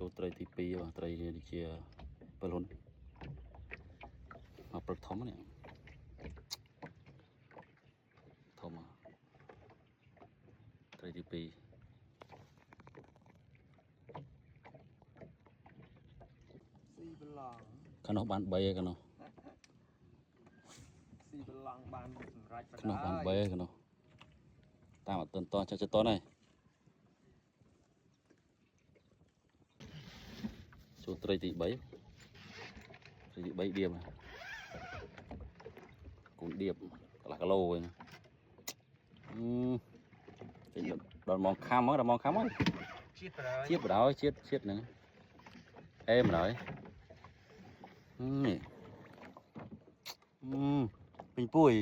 ចូលត្រីទី2បាទត្រីនេះជាបលុនមកព្រឹកធំនេះធំត្រីទី2ស៊ីបឡង ខាងនោះបាន3ហើយខាងនោះ ស៊ីបឡងបានសម្រាប់ ខាងនោះបាន3ហើយខាងនោះតាមអត់តន់ចាស់តន់ហើយចូលត្រីទី3ត្រីទី3ដៀបគូនដៀបកន្លះគីឡូវិញដល់មកខំហ្នឹងដល់មកខំហ្នឹងជាតិបដ ாய் ជាតិហ្នឹងអេមិនហើយនេះពេញពួយ